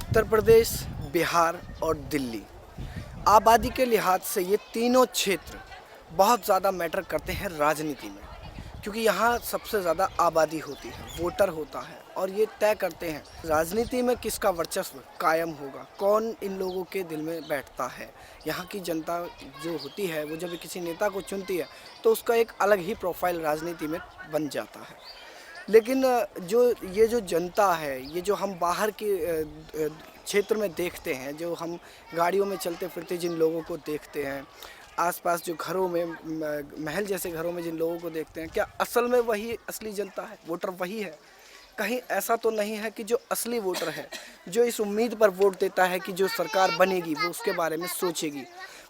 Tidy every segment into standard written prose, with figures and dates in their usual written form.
उत्तर प्रदेश, बिहार और दिल्ली आबादी के लिहाज से ये तीनों क्षेत्र बहुत ज़्यादा मैटर करते हैं राजनीति में, क्योंकि यहाँ सबसे ज़्यादा आबादी होती है, वोटर होता है और ये तय करते हैं राजनीति में किसका वर्चस्व कायम होगा, कौन इन लोगों के दिल में बैठता है। यहाँ की जनता जो होती है वो जब किसी नेता को चुनती है तो उसका एक अलग ही प्रोफाइल राजनीति में बन जाता है। लेकिन जो जनता है, ये जो हम बाहर के क्षेत्र में देखते हैं, जो हम गाड़ियों में चलते फिरते जिन लोगों को देखते हैं, आसपास जो घरों में महल जैसे घरों में जिन लोगों को देखते हैं, क्या असल में वही असली जनता है, वोटर वही है? कहीं ऐसा तो नहीं है कि जो असली वोटर है, जो इस उम्मीद पर वोट देता है कि जो सरकार बनेगी वो उसके बारे में सोचेगी,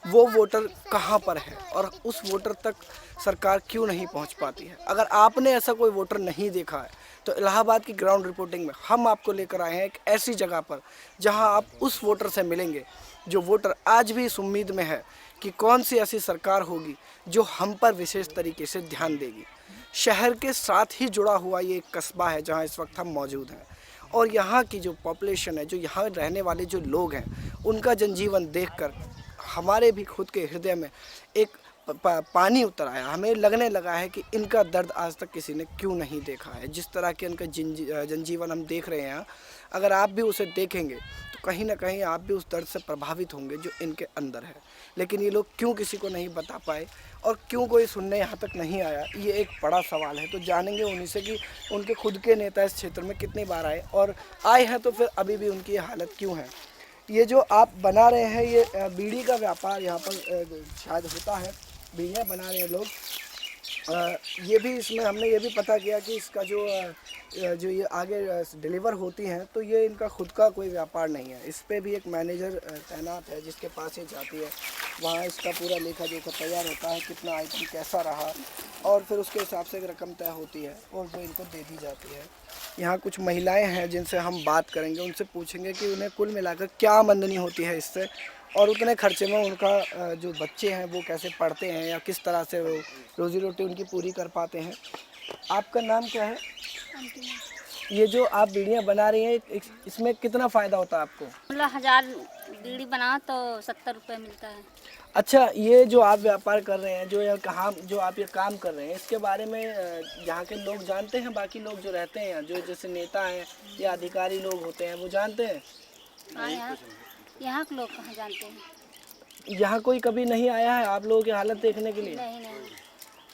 वो वोटर कहाँ पर है और उस वोटर तक सरकार क्यों नहीं पहुंच पाती है? अगर आपने ऐसा कोई वोटर नहीं देखा है तो इलाहाबाद की ग्राउंड रिपोर्टिंग में हम आपको लेकर आए हैं एक ऐसी जगह पर जहां आप उस वोटर से मिलेंगे जो वोटर आज भी इस उम्मीद में है कि कौन सी ऐसी सरकार होगी जो हम पर विशेष तरीके से ध्यान देगी। शहर के साथ ही जुड़ा हुआ ये एक कस्बा है जहाँ इस वक्त हम मौजूद हैं और यहाँ की जो पॉपुलेशन है, जो यहाँ रहने वाले जो लोग हैं, उनका जनजीवन देखकर हमारे भी खुद के हृदय में एक पानी उतर आया। हमें लगने लगा है कि इनका दर्द आज तक किसी ने क्यों नहीं देखा है। जिस तरह के इनका जनजीवन हम देख रहे हैं, अगर आप भी उसे देखेंगे तो कहीं ना कहीं आप भी उस दर्द से प्रभावित होंगे जो इनके अंदर है। लेकिन ये लोग क्यों किसी को नहीं बता पाए और क्यों कोई सुनने यहाँ तक नहीं आया, ये एक बड़ा सवाल है। तो जानेंगे उन्हीं से कि उनके खुद के नेता इस क्षेत्र में कितनी बार आए और आए हैं तो फिर अभी भी उनकी हालत क्यों है। ये जो आप बना रहे हैं, ये बीड़ी का व्यापार यहाँ पर शायद होता है, बीड़ियाँ बना रहे हैं लोग। ये भी इसमें हमने ये भी पता किया कि इसका जो ये आगे डिलीवर होती हैं तो ये इनका खुद का कोई व्यापार नहीं है। इस पे भी एक मैनेजर तैनात है जिसके पास ये जाती है, वहाँ इसका पूरा लेखा जोखा तैयार होता है, कितना आइटम कैसा रहा और फिर उसके हिसाब से एक रकम तय होती है और वो इनको दे दी जाती है। यहाँ कुछ महिलाएं हैं जिनसे हम बात करेंगे, उनसे पूछेंगे कि उन्हें कुल मिलाकर क्या आमदनी होती है इससे और उतने खर्चे में उनका जो बच्चे हैं वो कैसे पढ़ते हैं या किस तरह से वो रोज़ी रोटी उनकी पूरी कर पाते हैं। आपका नाम क्या है? ये जो आप बीड़ियाँ बना रही हैं, इसमें कितना फ़ायदा होता है आपको? 1000 बीड़ी बनाओ तो 70 रुपये मिलता है। अच्छा, ये जो आप व्यापार कर रहे हैं, जो आप ये काम कर रहे हैं, इसके बारे में यहाँ के लोग जानते हैं? बाकी लोग जो रहते हैं, जो जैसे नेता हैं या अधिकारी लोग होते हैं, वो जानते हैं? हाँ, यहाँ के लोग कहाँ जानते हैं? यहाँ कोई कभी नहीं आया है आप लोगों की हालत देखने के लिए? नहीं।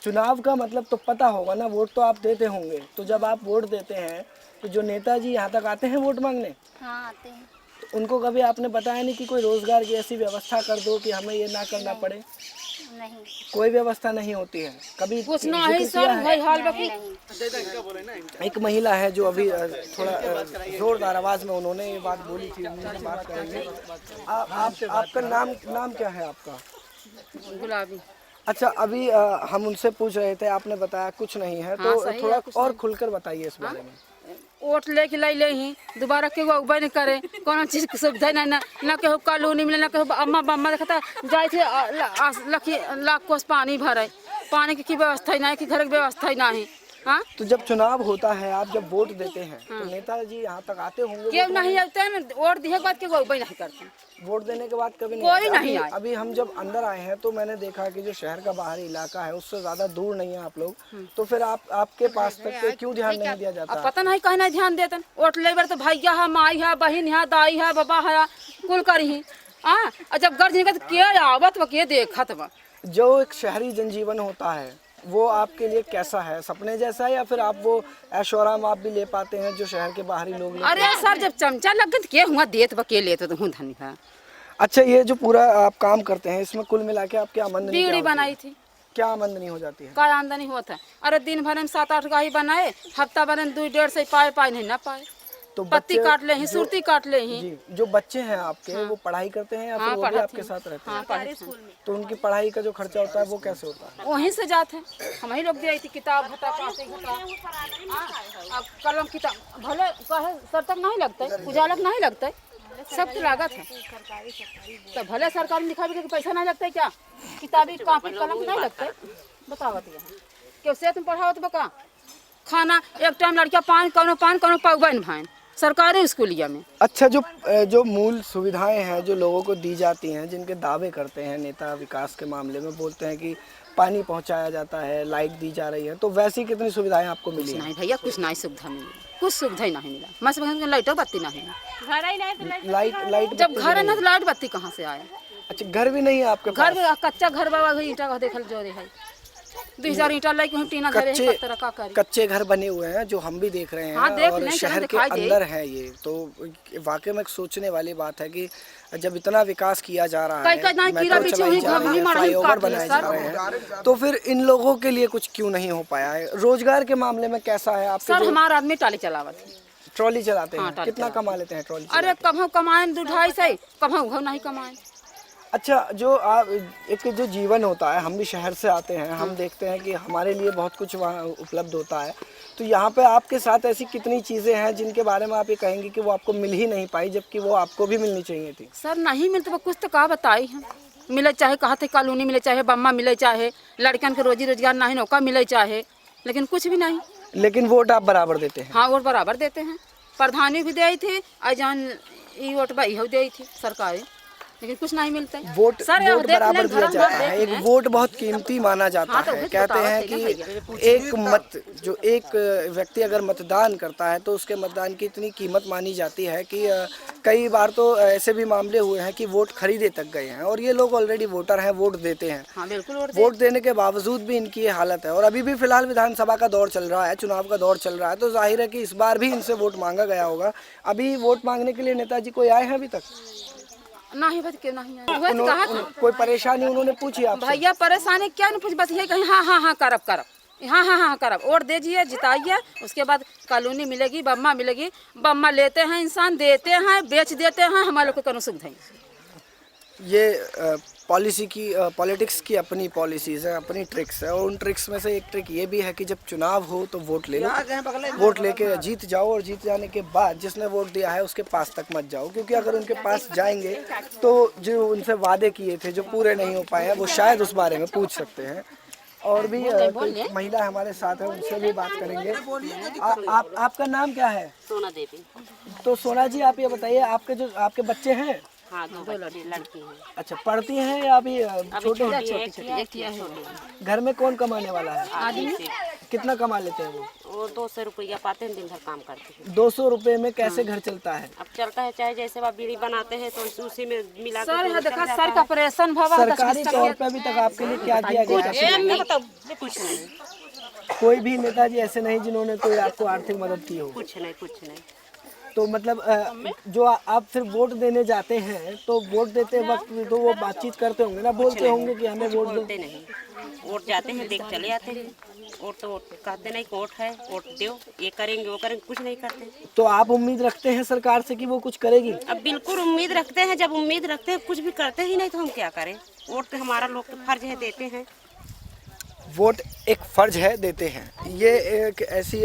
चुनाव का मतलब तो पता होगा ना, वोट तो आप देते होंगे। तो जब आप वोट देते हैं तो जो नेताजी यहाँ तक आते हैं वोट मांगने, हाँ आते हैं। तो उनको कभी आपने बताया नहीं कि कोई रोजगार की ऐसी व्यवस्था कर दो कि हमें ये ना करना पड़े? नहीं, कोई व्यवस्था नहीं होती है कभी? कुछ नहीं सर, भाई हाल बाकी एक महिला है जो अभी थोड़ा जोरदार आवाज में उन्होंने ये बात बोली थी, उनसे बात करेंगे। आपका नाम क्या है आपका? गुलाबी। अच्छा, अभी हम उनसे पूछ रहे थे, आपने बताया कुछ नहीं है, तो हाँ, थोड़ा और खुलकर बताइए इस बारे में। वोट लेके ले ही दोबारा के वो नहीं करे, कोनो चीज की सुविधा नहीं ना के कॉलोनी मिले, ना के अम्मा बम्मा देखता जाए थे लाख कोस पानी भरे, पानी की व्यवस्था ही नहीं, कि घर की व्यवस्था ही नहीं। हाँ, तो जब चुनाव होता है, आप जब वोट देते हैं तो नेताजी यहाँ तक आते होंगे? क्यों नहीं आते हैं? वोट दिए के बाद के वो नहीं करते, वोट देने के बाद कभी कोई नहीं आए? अभी हम जब अंदर आए हैं तो मैंने देखा कि जो शहर का बाहरी इलाका है उससे ज्यादा दूर नहीं है आप लोग, तो फिर आपके पास तक क्यों ध्यान नहीं दिया जाता? पता नहीं कहीं नहीं ध्यान देते। वोट ले बार तो भैया है, माई है, बहन है, दाई है, बाबा है, कुल करी। हाँ, जब गर्ज निकल के आवत व के देखत बा। जो एक शहरी जनजीवन होता है वो आपके लिए कैसा है? सपने जैसा है या फिर आप वो ऐशो आराम आप भी ले पाते हैं जो शहर के बाहरी लोग? अरे सर, जब चमचा लग गए के हुआ देत बके लेते तो हूँ धनी है। अच्छा, ये जो पूरा आप काम करते हैं इसमें कुल मिला के आपकी आमदनी बीड़ी बनाई थी, क्या आमदनी हो जाती है? क्या आमदनी होता है? अरे दिन भर में 7-8 गाही बनाए, हफ्ता भर में 2-1.5 पाए नहीं ना पाए। तो पत्ती काट ले ही, सुरती काट ले ही। जी, जो बच्चे हैं आपके वो पढ़ाई करते हैं या फिर वो भी आपके साथ रहते हैं? तो उनकी पढ़ाई का जो खर्चा होता है वो कैसे होता है? वहीं से जाते हैं, हम ही लोग दे थी किताब घटा कापी घटा, अब कलम किताब भले कहे सर तक नहीं लगता है, उजालक नहीं लगता है, सब तो लागत है। तो भले सरकार में लिखा भी पैसा नहीं लगता है क्या? किताबी कापी कलम नहीं लगता है? बताओ क्यों से तुम पढ़ाओ तो बका खाना एक टाइम लड़कियाँ पान कौनो पाउबन भाई सरकारी स्कूलिया में। अच्छा, जो मूल सुविधाएं हैं जो लोगों को दी जाती हैं, जिनके दावे करते हैं नेता विकास के मामले में, बोलते हैं कि पानी पहुंचाया जाता है, लाइट दी जा रही है, तो वैसी कितनी सुविधाएं आपको मिली कुछ हैं? नहीं भैया, कुछ नहीं सुविधा मिली, कुछ सुविधा ही नहीं मिला। मस्त लाइट बत्ती नहीं है, लाइट जब बत्ती घर है भी ना नहीं? तो लाइट बत्ती कहाँ से आए। अच्छा, घर भी नहीं है आपके घर पास? भी कच्चा घर बाबा ईटा का देखल जो है 2000 ईटा लाइक टीना धरे है पत्थर का करी। कच्चे घर बने हुए हैं जो हम भी देख रहे हैं, हाँ, देख और नहीं, शहर के दिखाई दे। अंदर है ये, तो वाकई में एक सोचने वाली बात है कि जब इतना विकास किया जा रहा कई- कई ना है, कीड़ा मेट्रो पीछे चलाई हुई जा रही घूमनी है, मारनी फ्लाईओवर काट बनाए लिया जा रहे हैं, तो फिर इन लोगों के लिए कुछ क्यों नहीं हो पाया है? रोजगार के मामले में कैसा है आपके? सर जो हमारा आदमी टाली चलावत है। ट्रॉली चलाते हाँ, हैं, ट्रॉली कितना चलाते कमा लेते हैं ट्रॉली अरे चला के? कभों कमाएं 2-2.5 कभों घो नहीं कमाएं। अच्छा, जो आप एक जो जीवन होता है, हम भी शहर से आते हैं, हम देखते हैं कि हमारे लिए बहुत कुछ वहाँ उपलब्ध होता है, तो यहाँ पे आपके साथ ऐसी कितनी चीज़ें हैं जिनके बारे में आप ये कहेंगे कि वो आपको मिल ही नहीं पाई, जबकि वो आपको भी मिलनी चाहिए थी? सर नहीं मिलते वो कुछ तो कहा बताई है, मिले चाहे कहा थे कॉलोनी मिले, चाहे बम्मा मिले, चाहे लड़कन के रोजी रोजगार नहीं नौका मिले, चाहे, लेकिन कुछ भी नहीं। लेकिन वोट आप बराबर देते हैं? हाँ, वोट बराबर देते हैं, प्रधानी भी दी थी अजान ई वोट भाई दी थी सरकारी, लेकिन कुछ नहीं मिलता है। वोट सर ये वोट देख बराबर लें, दिया घर हम जाता लोग है, देख एक लें। वोट बहुत कीमती माना जाता हाँ, तो है। वही कहते बतावत हैं है ना कि भैया। एक मत, जो एक व्यक्ति अगर मतदान करता है तो उसके मतदान की इतनी कीमत मानी जाती है कि कई बार तो ऐसे भी मामले हुए हैं कि वोट खरीदे तक गए हैं, और ये लोग ऑलरेडी वोटर हैं, वोट देते हैं। हाँ बिल्कुल वोट देने के बावजूद भी इनकी ये हालत है, और अभी भी फिलहाल विधानसभा का दौर चल रहा है, चुनाव का दौर चल रहा है, तो जाहिर है कि इस बार भी इनसे वोट मांगा गया होगा। अभी वोट मांगने के लिए नेताजी कोई आए हैं अभी तक? नहीं बस क्यों नहीं है, वही तो कहा था। कोई परेशानी उन्होंने पूछी आपसे? भैया परेशानी क्या नहीं पूछ, बस ये कहीं हाँ हाँ हाँ करब करब, हाँ हाँ हाँ करब, वोट दीजिए, जिताइए, उसके बाद कॉलोनी मिलेगी, बम्मा मिलेगी। बम्मा लेते हैं इंसान, देते हैं, बेच देते हैं, हमारे लोग को कोनो सुविधा नहीं। ये पॉलिसी की पॉलिटिक्स की अपनी पॉलिसीज़ है, अपनी ट्रिक्स है, और उन ट्रिक्स में से एक ट्रिक ये भी है कि जब चुनाव हो तो वोट ले लो, वोट लेके जीत जाओ, और जीत जाने के बाद जिसने वोट दिया है उसके पास तक मत जाओ, क्योंकि अगर उनके पास जाएंगे तो जो उनसे वादे किए थे जो पूरे नहीं हो पाए हैं वो शायद उस बारे में पूछ सकते हैं। और भी कोई महिला हमारे साथ है, उनसे भी बात करेंगे। आपका नाम क्या है? सोना देवी। तो सोना जी, आप ये बताइए, आपके बच्चे हैं? हाँ, दो लड़की हैं। अच्छा, पढ़ती हैं या अभी छोटे हैं? छोटी है। घर में कौन कमाने वाला है? आदमी कितना कमा लेते हैं वो? 200 रुपया पाते हैं, दिन भर काम करते हैं। 200 रुपए में कैसे घर चलता है? अब चलता है, चाहे जैसे आप बीड़ी बनाते हैं तो उसी में मिला के सर तो यहाँ चल देखा जाता सर का है। ऑपरेशन भवा सरकारी तौर पे अभी तक आपके लिए क्या किया गया है? कुछ नहीं, कोई भी नेताजी ऐसे नहीं जिन्होंने कोई आपको आर्थिक मदद की हो? कुछ नहीं, कुछ नहीं। तो मतलब जो आप फिर वोट देने जाते हैं तो वोट देते वक्त तो वो बातचीत करते होंगे ना, बोलते होंगे कि हमें वोट दो? बोलते नहीं, वोट जाते हैं, देख चले आते हैं। वोट तो कहते नहीं, वोट है, वोट दो, ये करेंगे वो करेंगे, कुछ नहीं करते। तो आप उम्मीद रखते हैं सरकार से कि वो कुछ करेगी? अब बिल्कुल उम्मीद रखते हैं, जब उम्मीद रखते हैं कुछ भी करते ही नहीं तो हम क्या करें। वोट तो हमारा लोग का फर्ज है, देते हैं। वोट एक फर्ज है, देते हैं। ये एक ऐसी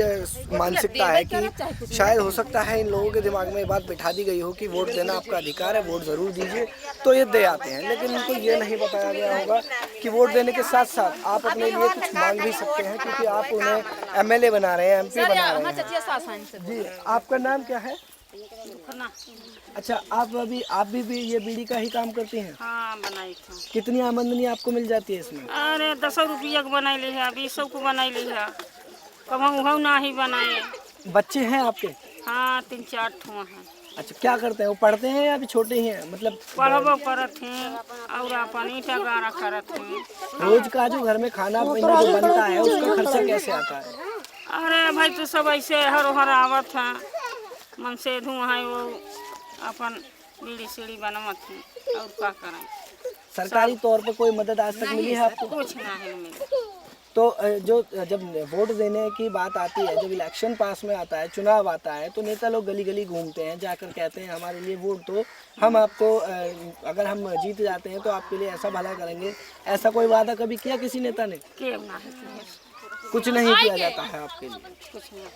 मानसिकता है कि शायद हो सकता है इन लोगों के दिमाग में ये बात बिठा दी गई हो कि वोट देना आपका अधिकार है, वोट ज़रूर दीजिए, तो ये दे आते हैं। लेकिन उनको ये नहीं बताया गया होगा कि वोट देने के साथ साथ आप अपने लिए कुछ मांग भी सकते हैं, क्योंकि आप उन्हें एमएलए बना रहे हैं, एमपी बना रहे हैं। जी, आपका नाम क्या है? अच्छा, आप भी ये बीड़ी का ही काम करती हैं? हाँ, बनाई थी। कितनी आमदनी आपको मिल जाती है इसमें? अरे 10 रुपया के बनाई ली है, 20 को बनाई ली है, कभी ना ही बनाए। बच्चे हैं आपके? हाँ, 3-4 ठो हैं। अच्छा, क्या करते हैं वो? पढ़ते हैं या अभी छोटे ही हैं? मतलब पढ़बो करत हैं और अपन ईटा गारा करत हैं। रोज का जो घर में खाना पीना जो बनता है उसका खर्चा कैसे आता है? अरे भाई तो सब ऐसे हर आवत है, मन से धुआं है, वो अपन बीड़ी सीढ़ी बनवत है, और क्या करें। सरकारी तौर पर कोई मदद आज तक मिली है आपको? कुछ नहीं मिले। तो जो जब वोट देने की बात आती है, जब इलेक्शन पास में आता है, चुनाव आता है, तो नेता लोग गली गली घूमते हैं, जाकर कहते हैं हमारे लिए वोट दो, हम आपको अगर हम जीत जाते हैं तो आपके लिए ऐसा भला करेंगे। ऐसा कोई वादा कभी किया किसी नेता ने? क्यों नहीं किया। कुछ नहीं किया जाता है आपके लिए। कुछ नहीं।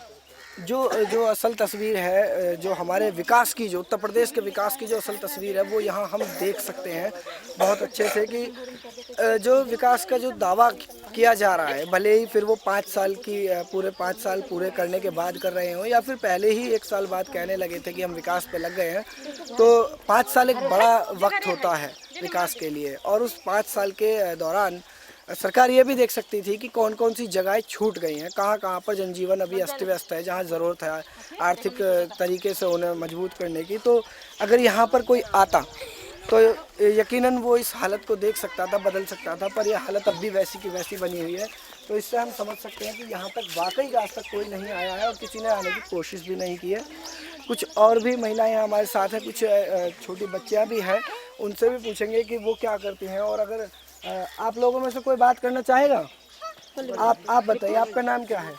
जो असल तस्वीर है, जो हमारे विकास की, जो उत्तर प्रदेश के विकास की जो असल तस्वीर है, वो यहाँ हम देख सकते हैं बहुत अच्छे से कि जो विकास का जो दावा किया जा रहा है, भले ही फिर वो 5 साल की पूरे 5 साल पूरे करने के बाद कर रहे हों या फिर पहले ही 1 साल बाद कहने लगे थे कि हम विकास पे लग गए हैं, तो 5 साल एक बड़ा वक्त होता है विकास के लिए। और उस 5 साल के दौरान सरकार ये भी देख सकती थी कि कौन कौन सी जगहें छूट गई हैं, कहाँ कहाँ पर जनजीवन अभी अस्त व्यस्त है, जहाँ ज़रूरत है आर्थिक तरीके से उन्हें मजबूत करने की। तो अगर यहाँ पर कोई आता तो यकीनन वो इस हालत को देख सकता था, बदल सकता था, पर यह हालत अब भी वैसी की वैसी बनी हुई है। तो इससे हम समझ सकते हैं कि यहाँ तक वाकई आज तक कोई नहीं आया है और किसी ने आने की कोशिश भी नहीं की है। कुछ और भी महिलाएं हमारे साथ हैं, कुछ छोटी बच्चियाँ भी हैं, उनसे भी पूछेंगे कि वो क्या करती हैं। और अगर आप लोगों में से कोई बात करना चाहेगा? आप बताइए, आपका नाम क्या है?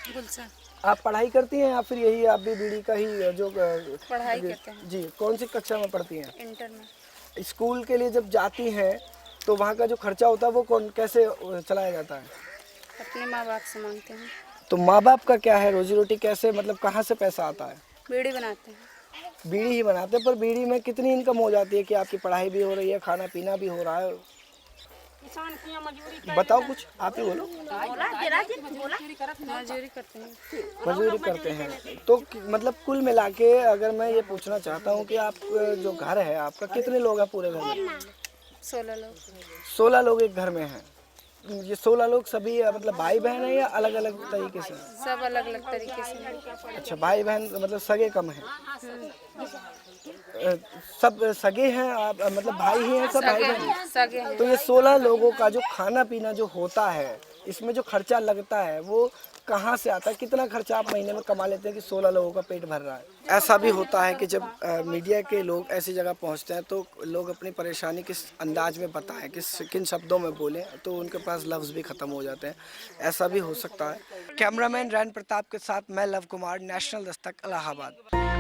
गुलशन। आप पढ़ाई करती हैं या फिर यही आप भी बीड़ी का ही जो पढ़ाई करते हैं। जी, कौन सी कक्षा में पढ़ती हैं? इंटर में। स्कूल के लिए जब जाती हैं तो वहाँ का जो खर्चा होता है वो कैसे चलाया जाता है? अपने माँ बाप से मांगते हैं। तो माँ बाप का क्या है, रोजी रोटी कैसे, मतलब कहाँ से पैसा आता है? बीड़ी बनाते हैं। बीड़ी ही बनाते हैं, पर बीड़ी में कितनी इनकम हो जाती है कि आपकी पढ़ाई भी हो रही है, खाना पीना भी हो रहा है? किसान की मजदूरी बताओ कुछ, आप ही बोलो। मजदूरी करते हैं। मजदूरी करते हैं। तो मतलब कुल मिला के अगर मैं ये पूछना चाहता हूँ कि आप जो घर है आपका, कितने लोग हैं पूरे घर में? 16 लोग। 16 लोग एक घर में हैं। ये 16 लोग सभी मतलब भाई बहन है या अलग अलग तरीके से? सब अलग अलग तरीके से। अच्छा, भाई बहन मतलब सगे कम हैं? सब सगे हैं आप, मतलब भाई ही हैं सब, भाई बहन? सगे हैं। तो ये 16 लोगों का जो खाना पीना जो होता है, इसमें जो खर्चा लगता है वो कहाँ से आता है? कितना खर्चा आप महीने में कमा लेते हैं कि 16 लोगों का पेट भर रहा है? ऐसा भी होता है कि जब मीडिया के लोग ऐसी जगह पहुँचते हैं तो लोग अपनी परेशानी किस अंदाज में बताएं, किन शब्दों में बोलें, तो उनके पास लफ्ज़ भी ख़त्म हो जाते हैं। ऐसा भी हो सकता है। कैमरामैन रैन प्रताप के साथ मैं लव कुमार, नेशनल दस्तक, इलाहाबाद।